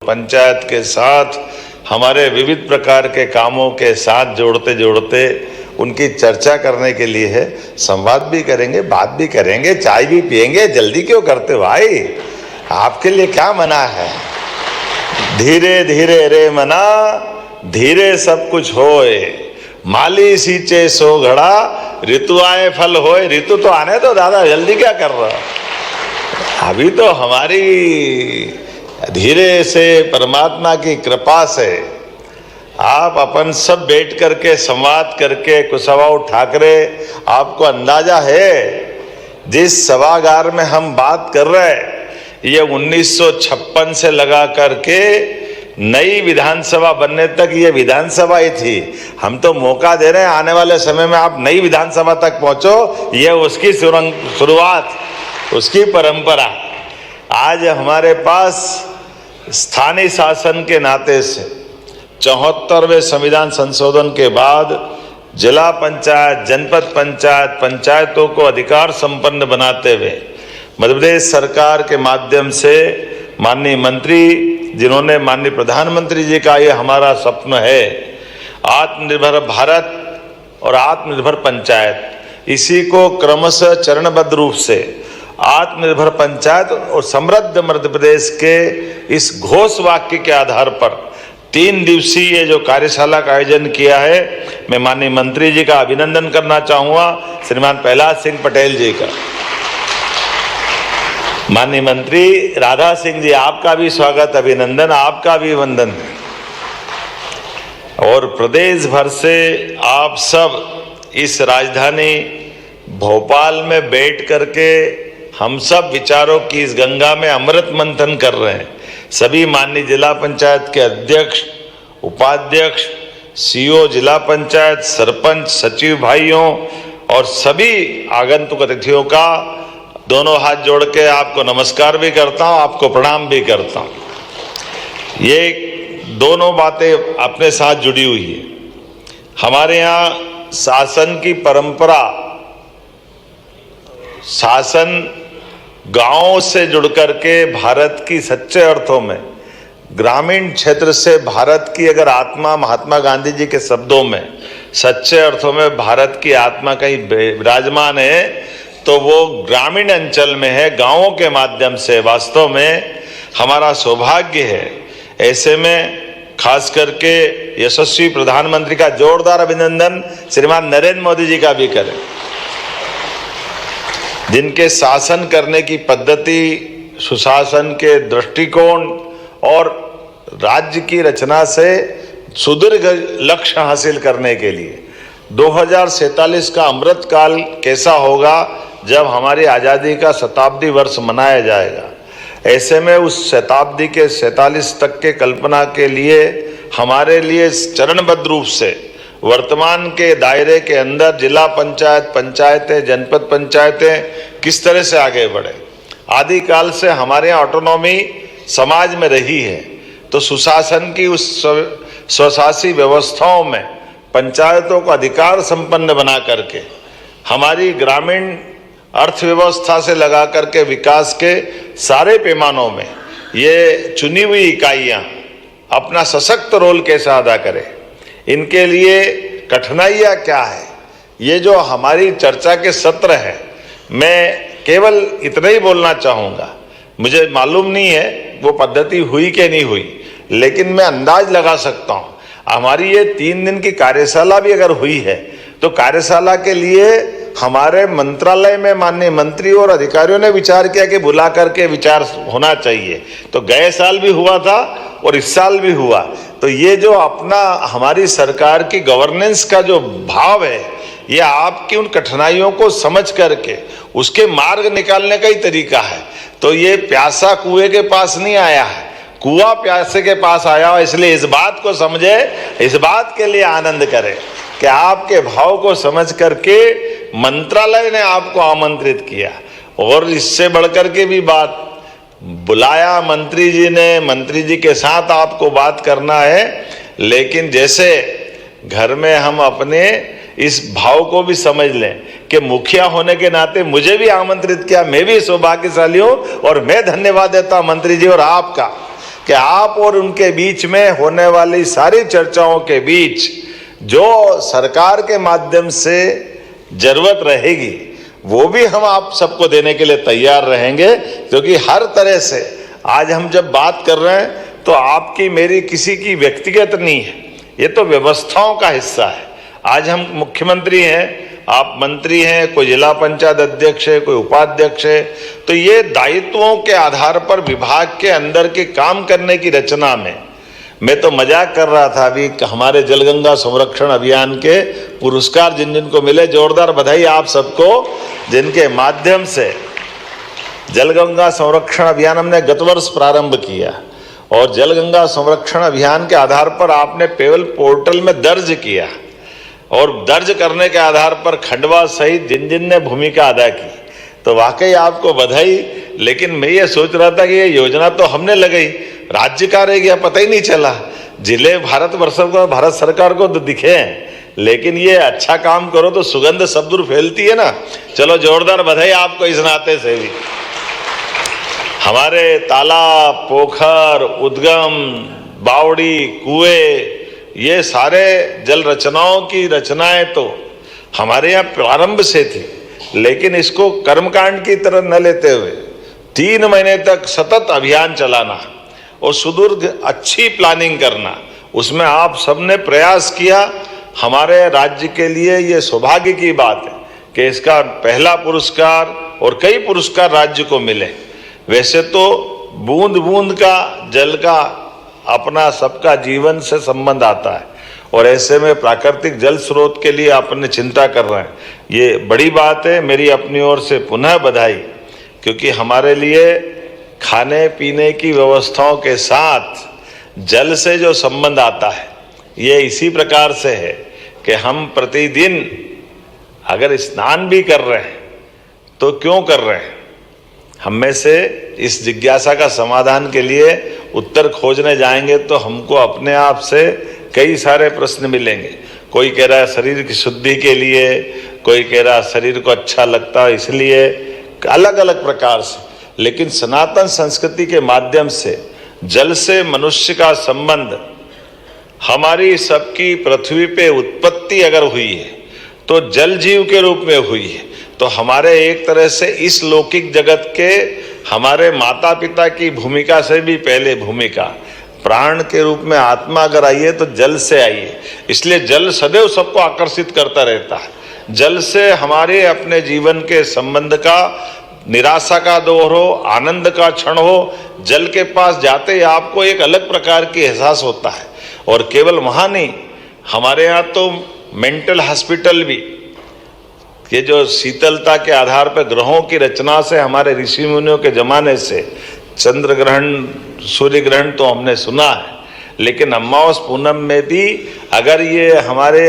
पंचायत के साथ हमारे विविध प्रकार के कामों के साथ जोड़ते जोड़ते उनकी चर्चा करने के लिए है। संवाद भी करेंगे, बात भी करेंगे, चाय भी पिएंगे। जल्दी क्यों करते भाई? आपके लिए क्या मना है? धीरे धीरे रे मना, धीरे सब कुछ होए, माली सींचे सो घड़ा, ऋतु आए फल होए। ऋतु तो आने दो दादा, जल्दी क्या कर रहा? अभी तो हमारी धीरे से परमात्मा की कृपा से आप अपन सब बैठ करके संवाद करके कुशवाहा ठाकरे, आपको अंदाजा है जिस सभागार में हम बात कर रहे हैं ये 1956 से लगा करके नई विधानसभा बनने तक ये विधानसभा ही थी। हम तो मौका दे रहे हैं आने वाले समय में आप नई विधानसभा तक पहुंचो, ये उसकी शुरुआत, उसकी परंपरा। आज हमारे पास स्थानीय शासन के नाते से 74वें संविधान संशोधन के बाद जिला पंचायत, जनपद पंचायत, पंचायतों को अधिकार संपन्न बनाते हुए मध्य प्रदेश सरकार के माध्यम से माननीय मंत्री, जिन्होंने माननीय प्रधानमंत्री जी का ये हमारा स्वप्न है आत्मनिर्भर भारत और आत्मनिर्भर पंचायत, इसी को क्रमशः चरणबद्ध रूप से आत्मनिर्भर पंचायत और समृद्ध मध्य प्रदेश के इस घोष वाक्य के आधार पर 3 दिवसीय जो कार्यशाला का आयोजन किया है, मैं माननीय मंत्री जी का अभिनंदन करना चाहूँगा, श्रीमान प्रहलाद सिंह पटेल जी का। माननीय मंत्री राधा सिंह जी, आपका भी स्वागत, अभिनंदन, आपका भी वंदन। और प्रदेश भर से आप सब इस राजधानी भोपाल में बैठ करके हम सब विचारों की इस गंगा में अमृत मंथन कर रहे हैं। सभी माननीय जिला पंचायत के अध्यक्ष, उपाध्यक्ष, सीओ जिला पंचायत, सरपंच, सचिव भाइयों और सभी आगंतुक अतिथियों का दोनों हाथ जोड़ के आपको नमस्कार भी करता हूं, आपको प्रणाम भी करता हूं। ये दोनों बातें अपने साथ जुड़ी हुई है। हमारे यहाँ शासन की परंपरा, शासन गांवों से जुड़ करके भारत की सच्चे अर्थों में, ग्रामीण क्षेत्र से भारत की अगर आत्मा, महात्मा गांधी जी के शब्दों में सच्चे अर्थों में भारत की आत्मा कहीं विराजमान है तो वो ग्रामीण अंचल में है, गांवों के माध्यम से। वास्तव में हमारा सौभाग्य है। ऐसे में खास करके यशस्वी प्रधानमंत्री का जोरदार अभिनंदन श्रीमान नरेंद्र मोदी जी का भी करें, जिनके शासन करने की पद्धति, सुशासन के दृष्टिकोण और राज्य की रचना से सुदीर्घ लक्ष्य हासिल करने के लिए 2047 का अमृत काल कैसा होगा जब हमारी आज़ादी का शताब्दी वर्ष मनाया जाएगा। ऐसे में उस शताब्दी के 47 तक के कल्पना के लिए हमारे लिए चरणबद्ध रूप से वर्तमान के दायरे के अंदर जिला पंचायत, पंचायतें, जनपद पंचायतें किस तरह से आगे बढ़े। आदिकाल से हमारे यहाँ ऑटोनॉमी समाज में रही है, तो सुशासन की उस स्वशासी व्यवस्थाओं में पंचायतों को अधिकार संपन्न बना करके हमारी ग्रामीण अर्थव्यवस्था से लगा करके विकास के सारे पैमानों में ये चुनी हुई इकाइयाँ अपना सशक्त रोल कैसे अदा करें, इनके लिए कठिनाइयाँ क्या है, ये जो हमारी चर्चा के सत्र है, मैं केवल इतना ही बोलना चाहूँगा। मुझे मालूम नहीं है वो पद्धति हुई कि नहीं हुई, लेकिन मैं अंदाज लगा सकता हूँ हमारी ये 3 दिन की कार्यशाला भी अगर हुई है तो कार्यशाला के लिए हमारे मंत्रालय में माननीय मंत्री और अधिकारियों ने विचार किया कि बुला करके विचार होना चाहिए। तो गए साल भी हुआ था और इस साल भी हुआ। तो ये जो अपना हमारी सरकार की गवर्नेंस का जो भाव है, ये आपकी उन कठिनाइयों को समझ करके उसके मार्ग निकालने का ही तरीका है। तो ये प्यासा कुएं के पास नहीं आया है, कुआं प्यासे के पास आया हो। इसलिए इस बात को समझे, इस बात के लिए आनंद करें कि आपके भाव को समझ करके मंत्रालय ने आपको आमंत्रित किया। और इससे बढ़कर के भी बात बुलाया मंत्री जी ने, मंत्री जी के साथ आपको बात करना है। लेकिन जैसे घर में हम अपने इस भाव को भी समझ लें कि मुखिया होने के नाते मुझे भी आमंत्रित किया, मैं भी सौभाग्यशाली हूँ। और मैं धन्यवाद देता हूँ मंत्री जी और आपका कि आप और उनके बीच में होने वाली सारी चर्चाओं के बीच जो सरकार के माध्यम से जरूरत रहेगी वो भी हम आप सबको देने के लिए तैयार रहेंगे, क्योंकि हर तरह से आज हम जब बात कर रहे हैं तो आपकी मेरी किसी की व्यक्तिगत नहीं है, ये तो व्यवस्थाओं का हिस्सा है। आज हम मुख्यमंत्री हैं, आप मंत्री हैं, कोई जिला पंचायत अध्यक्ष है, कोई उपाध्यक्ष है, तो ये दायित्वों के आधार पर विभाग के अंदर के काम करने की रचना में मैं तो मजाक कर रहा था अभी, हमारे जलगंगा संरक्षण अभियान के पुरस्कार जिन जिन को मिले, जोरदार बधाई आप सबको, जिनके माध्यम से जलगंगा संरक्षण अभियान हमने गत वर्ष प्रारंभ किया और जलगंगा संरक्षण अभियान के आधार पर आपने पेवल पोर्टल में दर्ज किया और दर्ज करने के आधार पर खंडवा सहित जिन जिन ने भूमिका अदा की, तो वाकई आपको बधाई। लेकिन मैं ये सोच रहा था कि ये योजना तो हमने लगाई, राज्य का रह गया, पता ही नहीं चला। जिले भारत सरकार को तो दिखे हैं, लेकिन ये अच्छा काम करो तो सुगंध सब दूर फैलती है ना। चलो जोरदार बधाई आपको इस नाते से भी। हमारे तालाब, पोखर, उद्गम, बावड़ी, कुएं, ये सारे जल रचनाओं की रचनाएं तो हमारे यहाँ प्रारंभ से थी, लेकिन इसको कर्मकांड की तरह न लेते हुए 3 महीने तक सतत अभियान चलाना और सुदूर अच्छी प्लानिंग करना, उसमें आप सबने प्रयास किया। हमारे राज्य के लिए ये सौभाग्य की बात है कि इसका पहला पुरस्कार और कई पुरस्कार राज्य को मिले। वैसे तो बूंद बूंद का जल का अपना सबका जीवन से संबंध आता है और ऐसे में प्राकृतिक जल स्रोत के लिए अपने चिंता कर रहे हैं, ये बड़ी बात है। मेरी अपनी ओर से पुनः बधाई, क्योंकि हमारे लिए खाने पीने की व्यवस्थाओं के साथ जल से जो संबंध आता है ये इसी प्रकार से है कि हम प्रतिदिन अगर स्नान भी कर रहे हैं तो क्यों कर रहे हैं। हम में से इस जिज्ञासा का समाधान के लिए उत्तर खोजने जाएंगे तो हमको अपने आप से कई सारे प्रश्न मिलेंगे। कोई कह रहा है शरीर की शुद्धि के लिए, कोई कह रहा है शरीर को अच्छा लगता है इसलिए, अलग अलग प्रकार से। लेकिन सनातन संस्कृति के माध्यम से जल से मनुष्य का संबंध, हमारी सबकी पृथ्वी पे उत्पत्ति अगर हुई है तो जल जीव के रूप में हुई है। तो हमारे एक तरह से इस लौकिक जगत के हमारे माता पिता की भूमिका से भी पहले भूमिका प्राण के रूप में आत्मा अगर आई है तो जल से आई है। इसलिए जल सदैव सबको आकर्षित करता रहता है। जल से हमारे अपने जीवन के संबंध का, निराशा का दौर हो, आनंद का क्षण हो, जल के पास जाते ही आपको एक अलग प्रकार की एहसास होता है। और केवल वहाँ नहीं, हमारे यहाँ तो मेंटल हॉस्पिटल भी, ये जो शीतलता के आधार पर ग्रहों की रचना से हमारे ऋषि मुनियों के जमाने से चंद्र ग्रहण, सूर्य ग्रहण तो हमने सुना है, लेकिन अमावस पूनम में भी अगर ये हमारे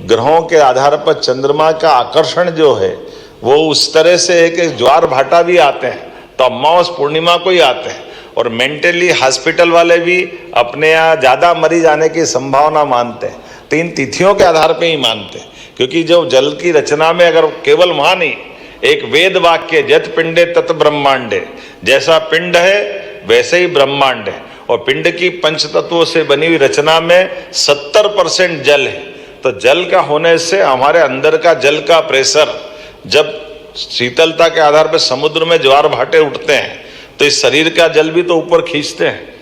ग्रहों के आधार पर चंद्रमा का आकर्षण जो है वो उस तरह से है कि ज्वार भाटा भी आते हैं तो अमावस पूर्णिमा को ही आते हैं। और मेंटली हॉस्पिटल वाले भी अपने यहाँ ज़्यादा मरीज आने की संभावना मानते हैं तो इन तिथियों के आधार पर ही मानते हैं। क्योंकि जो जल की रचना में अगर केवल वहाँ नहीं, एक वेद वाक्य जत पिंडे तत ब्रह्मांडे, जैसा पिंड है वैसे ही ब्रह्मांड है। और पिंड की पंच तत्वों से बनी हुई रचना में 70% जल है। तो जल का होने से हमारे अंदर का जल का प्रेशर, जब शीतलता के आधार पर समुद्र में ज्वार भाटे उठते हैं तो इस शरीर का जल भी तो ऊपर खींचते हैं।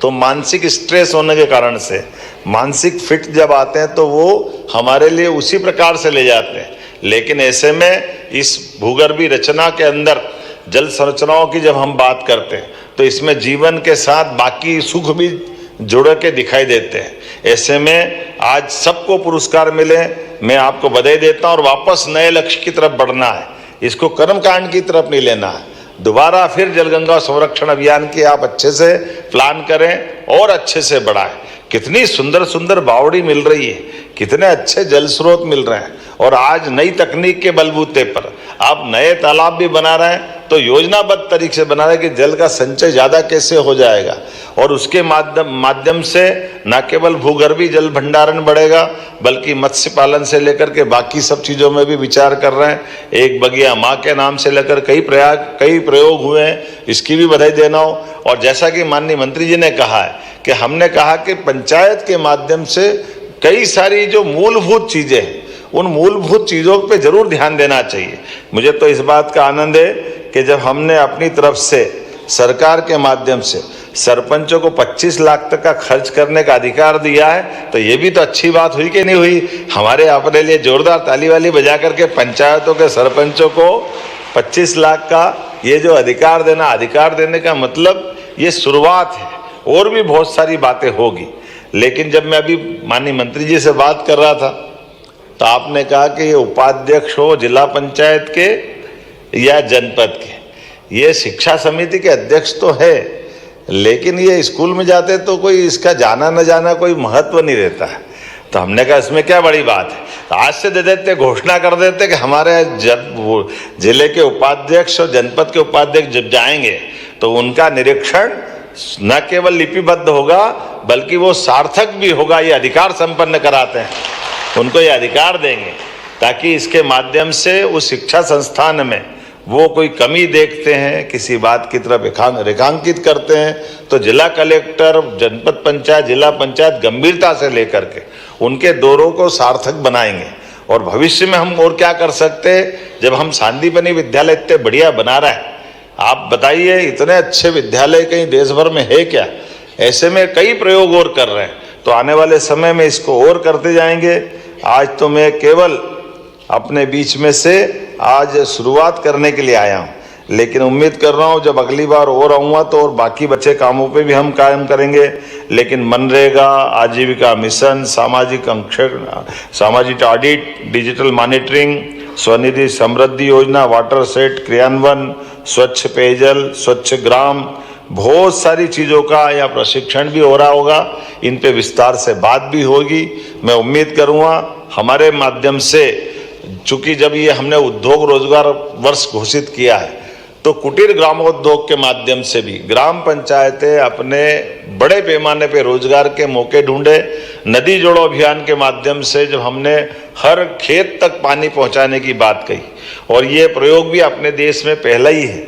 तो मानसिक स्ट्रेस होने के कारण से मानसिक फिट जब आते हैं तो वो हमारे लिए उसी प्रकार से ले जाते हैं। लेकिन ऐसे में इस भूगर्भीय रचना के अंदर जल संरचनाओं की जब हम बात करते हैं तो इसमें जीवन के साथ बाकी सुख भी जुड़ के दिखाई देते हैं। ऐसे में आज सबको पुरस्कार मिले, मैं आपको बधाई देता हूँ। और वापस नए लक्ष्य की तरफ बढ़ना है, इसको कर्मकांड की तरफ नहीं लेना है। दोबारा फिर जलगंगा संरक्षण अभियान की आप अच्छे से प्लान करें और अच्छे से बढ़ाएं। कितनी सुंदर सुंदर बावड़ी मिल रही है, कितने अच्छे जल स्रोत मिल रहे हैं। और आज नई तकनीक के बलबूते पर आप नए तालाब भी बना रहे हैं तो योजनाबद्ध तरीके से बना रहे हैं कि जल का संचय ज़्यादा कैसे हो जाएगा, और उसके माध्यम से न केवल भूगर्भीय जल भंडारण बढ़ेगा बल्कि मत्स्य पालन से लेकर के बाकी सब चीज़ों में भी विचार कर रहे हैं। एक बगिया माँ के नाम से लेकर कई प्रयोग हुए हैं, इसकी भी बधाई देना हो। और जैसा कि माननीय मंत्री जी ने कहा है कि हमने कहा कि पंचायत के माध्यम से कई सारी जो मूलभूत चीज़ें हैं उन मूलभूत चीज़ों पे जरूर ध्यान देना चाहिए। मुझे तो इस बात का आनंद है कि जब हमने अपनी तरफ से सरकार के माध्यम से सरपंचों को 25 लाख तक का खर्च करने का अधिकार दिया है, तो ये भी तो अच्छी बात हुई कि नहीं हुई। हमारे अपने लिए जोरदार ताली वाली बजा करके पंचायतों के सरपंचों को 25 लाख का ये जो अधिकार देने का मतलब ये शुरुआत है, और भी बहुत सारी बातें होगी। लेकिन जब मैं अभी माननीय मंत्री जी से बात कर रहा था तो आपने कहा कि ये उपाध्यक्ष हो जिला पंचायत के या जनपद के, ये शिक्षा समिति के अध्यक्ष तो है, लेकिन ये स्कूल में जाते तो कोई इसका जाना न जाना कोई महत्व नहीं रहता है। तो हमने कहा इसमें क्या बड़ी बात है, तो आज से दे देते, घोषणा कर देते कि हमारे जिले के उपाध्यक्ष और जनपद के उपाध्यक्ष जब जाएंगे तो उनका निरीक्षण न केवल लिपिबद्ध होगा बल्कि वो सार्थक भी होगा। ये अधिकार संपन्न कराते हैं, उनको ये अधिकार देंगे ताकि इसके माध्यम से उस शिक्षा संस्थान में वो कोई कमी देखते हैं, किसी बात की तरफ रेखांकित करते हैं, तो जिला कलेक्टर, जनपद पंचायत, जिला पंचायत गंभीरता से लेकर के उनके दौरों को सार्थक बनाएंगे। और भविष्य में हम और क्या कर सकते हैं, जब हम सांदीपनि विद्यालय इतने बढ़िया बना रहे हैं, आप बताइए इतने अच्छे विद्यालय कहीं देश भर में है क्या? ऐसे में कई प्रयोग और कर रहे हैं, तो आने वाले समय में इसको और करते जाएंगे। आज तो मैं केवल अपने बीच में से आज शुरुआत करने के लिए आया हूँ, लेकिन उम्मीद कर रहा हूँ जब अगली बार और आऊँगा तो और बाकी बचे कामों पे भी हम कायम करेंगे। लेकिन मनरेगा, आजीविका मिशन, सामाजिक ऑडिट, डिजिटल मॉनिटरिंग, स्वनिधि समृद्धि योजना, वाटर सेट क्रियान्वयन, स्वच्छ पेयजल, स्वच्छ ग्राम, बहुत सारी चीज़ों का या प्रशिक्षण भी हो रहा होगा। इन पे विस्तार से बात भी होगी। मैं उम्मीद करूँगा हमारे माध्यम से, चूँकि जब ये हमने उद्योग रोजगार वर्ष घोषित किया है तो कुटीर ग्रामोद्योग के माध्यम से भी ग्राम पंचायतें अपने बड़े पैमाने पे रोजगार के मौके ढूंढे। नदी जोड़ो अभियान के माध्यम से जब हमने हर खेत तक पानी पहुंचाने की बात कही, और ये प्रयोग भी अपने देश में पहला ही है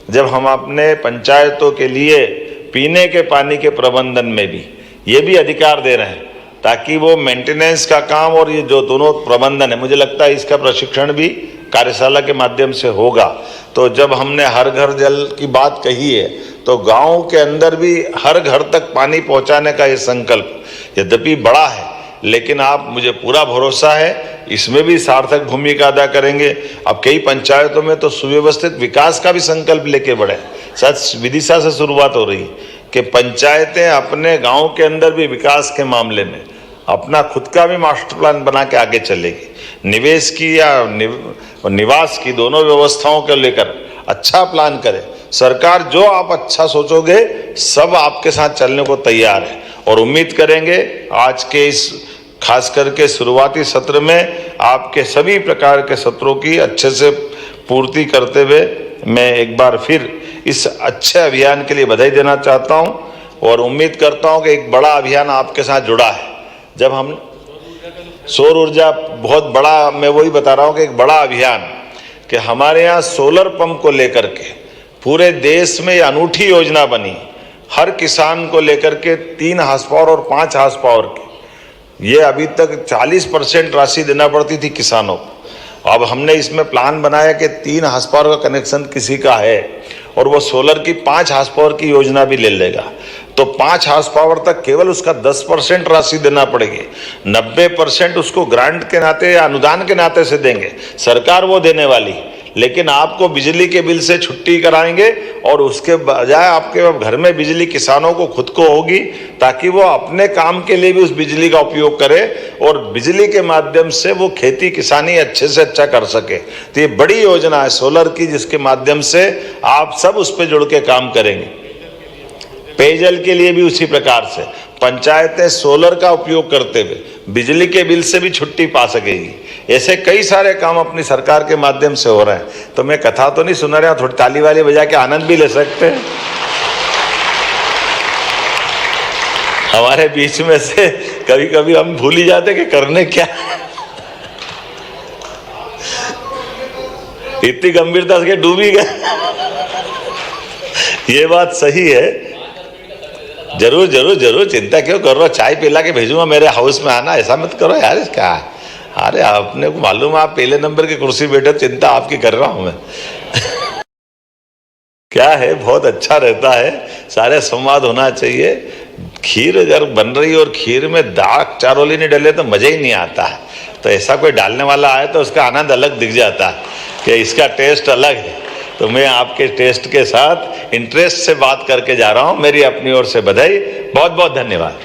जब हम अपने पंचायतों के लिए पीने के पानी के प्रबंधन में भी ये भी अधिकार दे रहे हैं ताकि वो मेंटेनेंस का काम और ये जो दोनों प्रबंधन है, मुझे लगता है इसका प्रशिक्षण भी कार्यशाला के माध्यम से होगा। तो जब हमने हर घर जल की बात कही है तो गांव के अंदर भी हर घर तक पानी पहुंचाने का ये संकल्प यद्यपि बड़ा है, लेकिन आप मुझे पूरा भरोसा है इसमें भी सार्थक भूमिका अदा करेंगे। अब कई पंचायतों में तो सुव्यवस्थित विकास का भी संकल्प लेके बढ़े, शायद विदिशा से शुरुआत हो रही है कि पंचायतें अपने गांव के अंदर भी विकास के मामले में अपना खुद का भी मास्टर प्लान बना के आगे चलेगी। निवेश की या निवास की दोनों व्यवस्थाओं को लेकर अच्छा प्लान करे। सरकार जो आप अच्छा सोचोगे सब आपके साथ चलने को तैयार है, और उम्मीद करेंगे आज के इस खास करके शुरुआती सत्र में आपके सभी प्रकार के सत्रों की अच्छे से पूर्ति करते हुए मैं एक बार फिर इस अच्छे अभियान के लिए बधाई देना चाहता हूं, और उम्मीद करता हूं कि एक बड़ा अभियान आपके साथ जुड़ा है। जब हम सौर ऊर्जा बहुत बड़ा, मैं वही बता रहा हूं कि एक बड़ा अभियान कि हमारे यहाँ सोलर पंप को लेकर के पूरे देश में ये अनूठी योजना बनी। हर किसान को लेकर के 3 हार्स पावर और 5 हार्स पावर की, ये अभी तक 40% राशि देना पड़ती थी किसानों को। अब हमने इसमें प्लान बनाया कि 3 हार्स पावर का कनेक्शन किसी का है और वो सोलर की 5 हार्स पावर की योजना भी ले लेगा, तो 5 हार्स पावर तक केवल उसका 10% राशि देना पड़ेगी। 90% उसको ग्रांट के नाते या अनुदान के नाते से देंगे, सरकार वो देने वाली। लेकिन आपको बिजली के बिल से छुट्टी कराएंगे और उसके बजाय आपके घर में बिजली किसानों को खुद को होगी, ताकि वो अपने काम के लिए भी उस बिजली का उपयोग करे और बिजली के माध्यम से वो खेती किसानी अच्छे से अच्छा कर सके। तो ये बड़ी योजना है सोलर की, जिसके माध्यम से आप सब उस पर जुड़ के काम करेंगे। पेयजल के लिए भी उसी प्रकार से पंचायतें सोलर का उपयोग करते हुए बिजली के बिल से भी छुट्टी पा सकेगी। ऐसे कई सारे काम अपनी सरकार के माध्यम से हो रहे हैं। तो मैं कथा तो नहीं सुना रहा, थोड़ी ताली वाली बजा के आनंद भी ले सकते हैं। हमारे बीच में से कभी कभी हम भूल ही जाते कि करने क्या, इतनी गंभीरता से डूब ही गए। ये बात सही है, जरूर जरूर जरूर, चिंता क्यों कर रहे हो, चाय पिला के भेजूंगा मेरे हाउस में, आना, ऐसा मत करो यार। इसका अरे आपने को मालूम है आप पहले नंबर की कुर्सी बैठे, चिंता आपकी कर रहा हूं मैं। क्या है, बहुत अच्छा रहता है, सारे संवाद होना चाहिए। खीर अगर बन रही और खीर में दाग चारोली नहीं डले तो मजा ही नहीं आता है। तो ऐसा कोई डालने वाला आए तो उसका आनंद अलग दिख जाता है कि इसका टेस्ट अलग है। तो मैं आपके टेस्ट के साथ इंटरेस्ट से बात करके जा रहा हूं। मेरी अपनी ओर से बधाई, बहुत बहुत धन्यवाद।